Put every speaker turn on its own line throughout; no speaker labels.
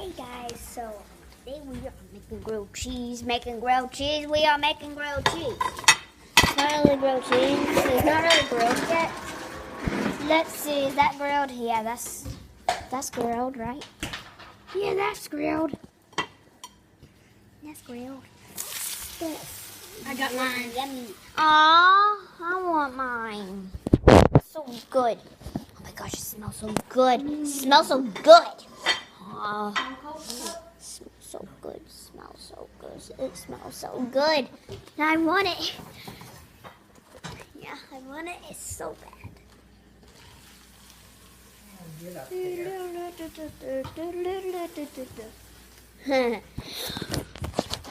Hey guys, so today we are making grilled cheese. We are making grilled cheese. It's not really grilled cheese. It's not really grilled yet. Let's see, is that grilled? Yeah, that's grilled, right? Yeah, that's grilled. That's grilled.
I got mine.
Yummy. Aw, I want mine. So good. Oh my gosh, it smells so good. It smells so good. Smells so good. Smells so good. It smells so good. And I want it. Yeah, I want it. It's so bad.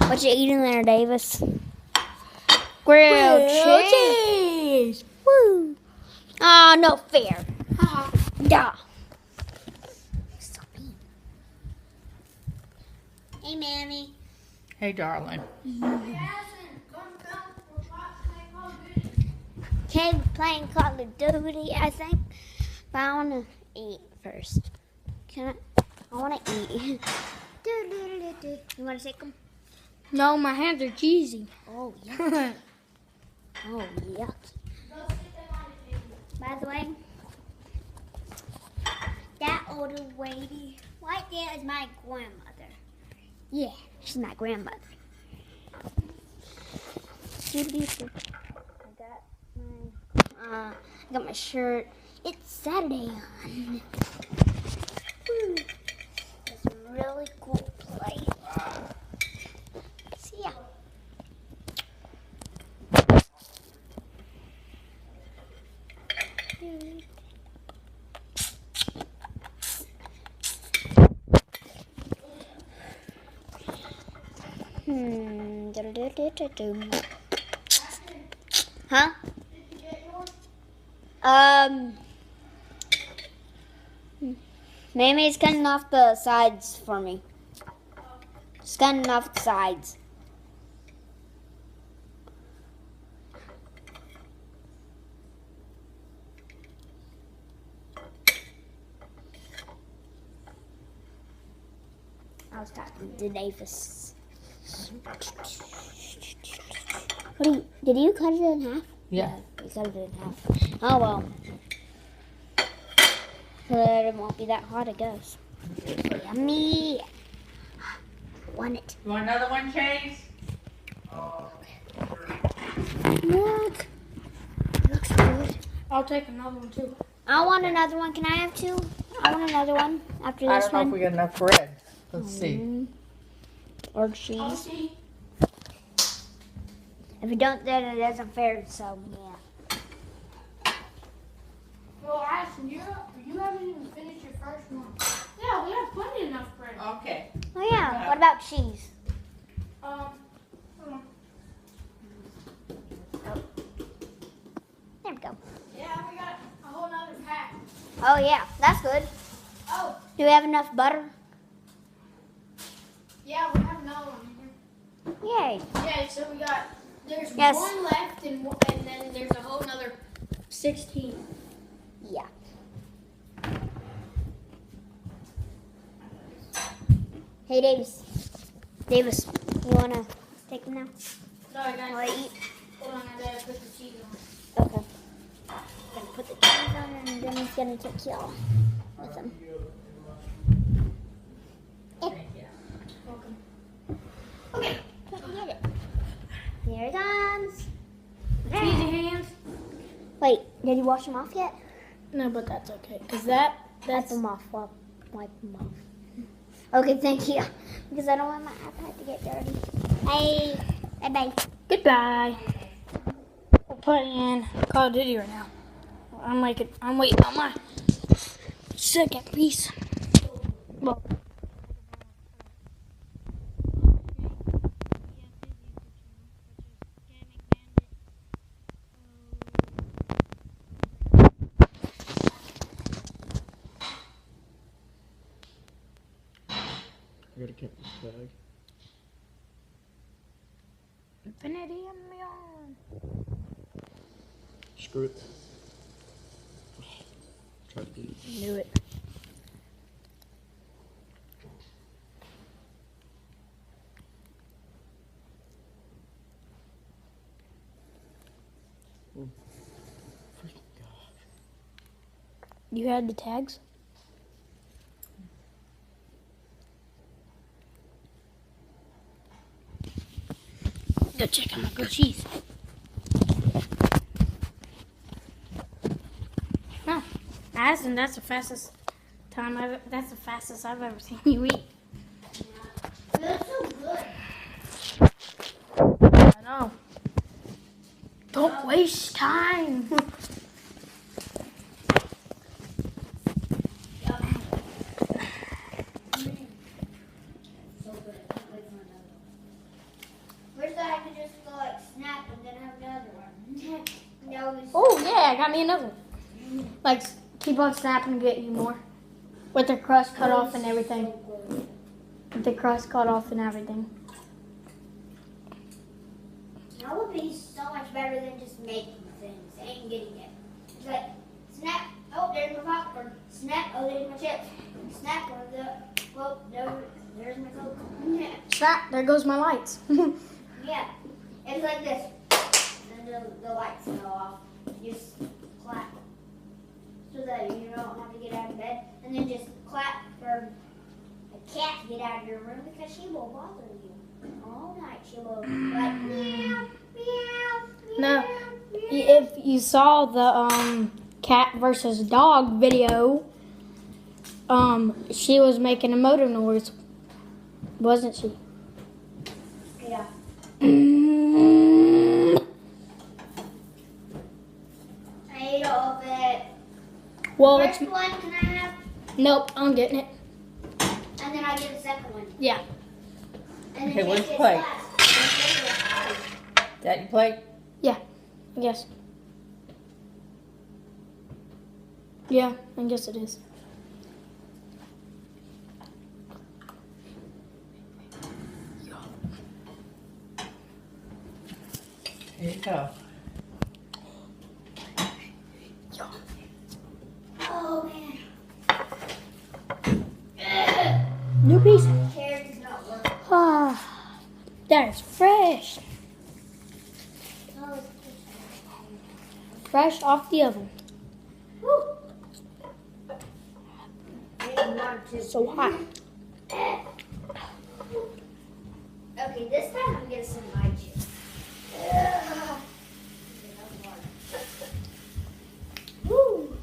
What you eating there, Davis? Grilled cheese. Woo! Ah, no fair. Duh. So mean. Hey, Mammy.
Hey, darling.
Okay, playing Call of Duty, I think. But I want to eat first. Can I want to eat. You want to take them?
No, my hands are cheesy.
Oh, yeah. Oh, yuck. By the way, that older lady right there is my grandmother. Yeah, she's my grandmother. I got my shirt. It's Saturday on. Woo. It's a really cool place. See ya. Huh? Mammy's cutting off the sides for me. She's cutting off the sides. I was talking to Davis. Did you cut it in half?
Yeah.
You cut it in half. Oh well. So that it won't be that hot, I guess. Yummy. Want it.
You want another one, Chase?
Look. Looks good.
I'll take another one, too.
I want another one. Can I have two? I want another one after
I
this
don't know
one.
if we got enough bread. Let's see.
Or cheese. If you don't, then it isn't fair. So yeah.
Well, Ashton, you haven't even finished your first one. Yeah, we have plenty enough bread.
Okay.
Oh yeah. What about cheese?
Hold on.
There we go.
Yeah, we got a whole nother pack.
Oh yeah, that's good.
Oh,
Do we have enough butter?
yeah, we have another one in
Yay.
here. Yeah, so there's
Yes.
one left and then there's a whole nother 16.
Yeah. Hey Davis. Davis, you wanna take them now?
No, I got
Wanna eat?
Hold on, I gotta put the cheese on.
Okay. Gonna put the cheese on and then he's gonna take y'all with him.
Welcome.
Okay, get it. Here it comes.
Cheesy hands.
Wait, did you wash them off yet?
No, but that's okay. Because
Wipe
that's
them off. Wipe them off. Okay, thank you. Because I don't want my iPad to get dirty. Bye. Bye-bye.
goodbye. We're playing Call of Duty right now. I'm waiting on my second piece. Well,
I gotta get this bag.
Infinity and beyond.
Screw it. Try to be.
Knew it. You had the tags? Go check out my grilled cheese. No, Addison, that's the fastest that's the fastest I've ever seen you eat.
That's so good.
I know. Don't waste time.
So good. I can't wait for another one. Wish that I could just go like snap and then have another one. That was
Oh yeah, I got me another one. Like keep on snapping and get you more. With the crust cut off and everything. With the crust cut off and everything.
That would be so much better than just making things and getting it. It's like, snap, oh, there's my popcorn. Snap, oh, there's my chips. Snap, oh, well, there's my Coke. Yeah.
Snap, there goes my lights.
Yeah, it's like this. And the lights go off. You just clap. So that you don't have to get out of bed. And then just clap for a cat to get out of your room because she will bother you. All night she will like meow, meow, meow,
No,
meow.
if you saw the cat versus dog video, she was making a motor noise, wasn't she?
Yeah. I ate all of it.
Well,
First
it's
one can I have?
nope. I'm getting it.
And then I get the second one.
Yeah.
And
Okay,
then
where's
Jake
the
gets
plate?
last. And Jake gets last.
Is that your plate?
I guess. Yeah, I guess it is.
Here you go.
Oh man.
New piece.
Carrot does not work.
Ah, that is fresh.
Oh, it's
Fresh off the oven.
Woo. Maybe one, two.
So hot.
Okay, this time I'm gonna send my chips. Woo.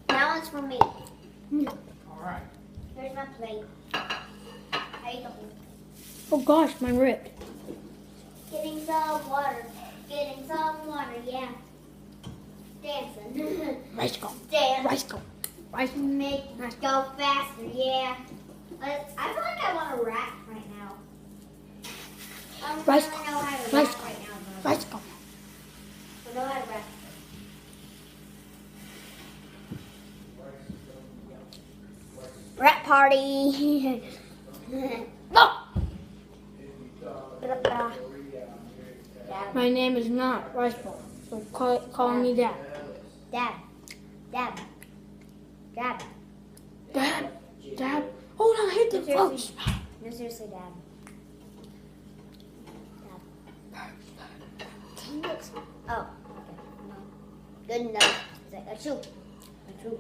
That one's for me.
All right.
Here's my plate. I ate the whole.
Oh gosh, mine ripped.
Getting some water. Getting some water, yeah. Dancing.
Rice go.
Dance.
Rice go. Rice.
Make it go faster, yeah. I feel like I want to rap right now. I don't
Rice
really know how to
Rice
rap right now, though.
Rice go.
I know how to rap. Rap party.
No.
Dab.
My name is not Rice Bowl, so call me Dad.
Dab. Dab. Dab.
Dad. Dad. Oh no, hit the folks.
No, seriously, Dad. Dab. Oh, okay. No. Good enough. It's like, achoo. Achoo.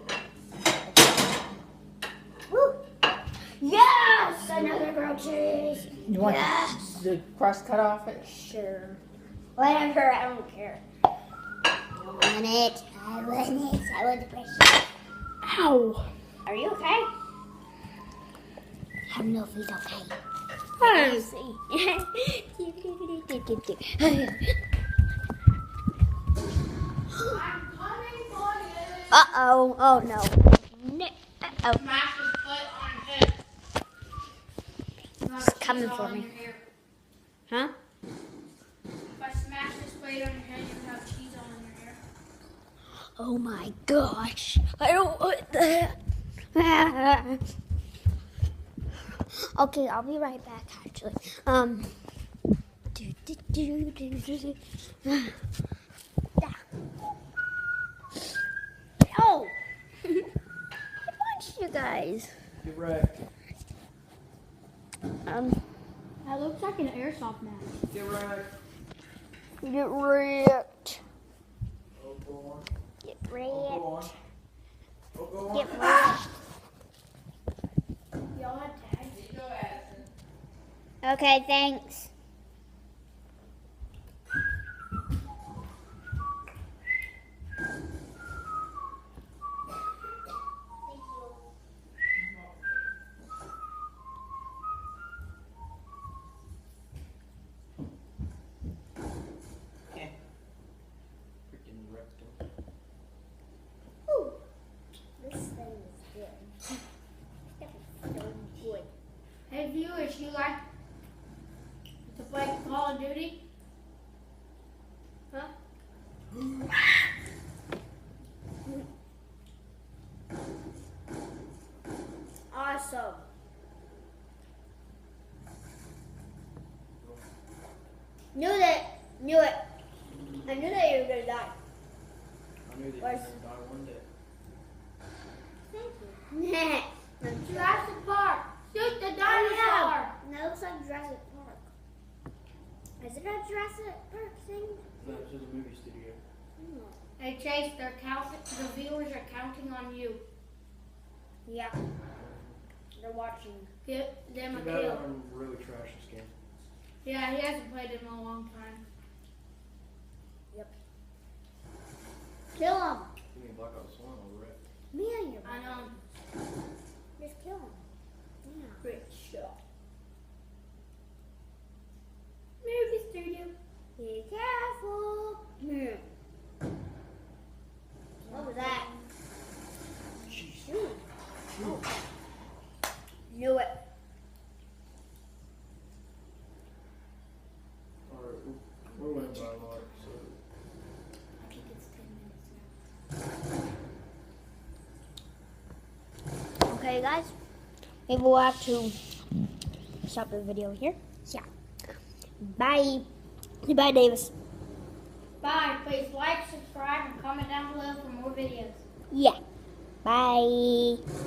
Woo! Yes! Another grilled cheese.
You want
Yes.
the crust cut off it?
Sure. Whatever, I don't care. I want it. I want it. I want the pressure.
Ow.
Are you okay? I don't know if he's okay.
Hey.
See. Uh-oh. Oh, no. Uh-oh.
Smash his foot on his head.
It's coming for me. Huh?
If I smash this plate on your head, you have cheese all in your hair.
Oh, my gosh. I don't want that. Okay, I'll be right back, actually. Oh! I punched you guys.
You're right.
That looks like an airsoft mask.
You're right.
Get wrecked.
Oh, go on.
Get
Oh, go on.
wrecked.
Oh, go on.
Get wrecked.
Y'all had tags.
Here you go, Addison.
Okay, thanks.
Freaking wrecked him.
Ooh, this thing is good. That is so good.
Hey viewers, you like to play Call of Duty? Huh?
Awesome. Knew it. I knew that you were gonna die.
I knew that you were
Where's-
going to die one day.
Thank you.
Jurassic Park! Shoot the dinosaur!
That looks like Jurassic Park. Is it a Jurassic Park thing?
No, this is a movie studio.
Hey Chase, they're counting. The viewers are counting on you.
Yeah. They're watching.
Get them a
Too bad
kill.
I'm really trash this game.
Yeah, he hasn't played in a long time.
Kill him.
Give me a Black Ops 1, I'll wreck.
Me and your
I know.
Just kill him. Yeah.
Great shot. Movie studio.
Be careful. Yeah. What was that?
Jeez.
Ooh. Knew it.
Alright, we're winning by a lot, so.
I think it's 10 minutes now.
Okay, guys. Maybe we'll have to stop the video here. So, yeah. Bye. Say bye, Davis.
Bye. Please like, subscribe, and comment down below for more videos.
Yeah. Bye.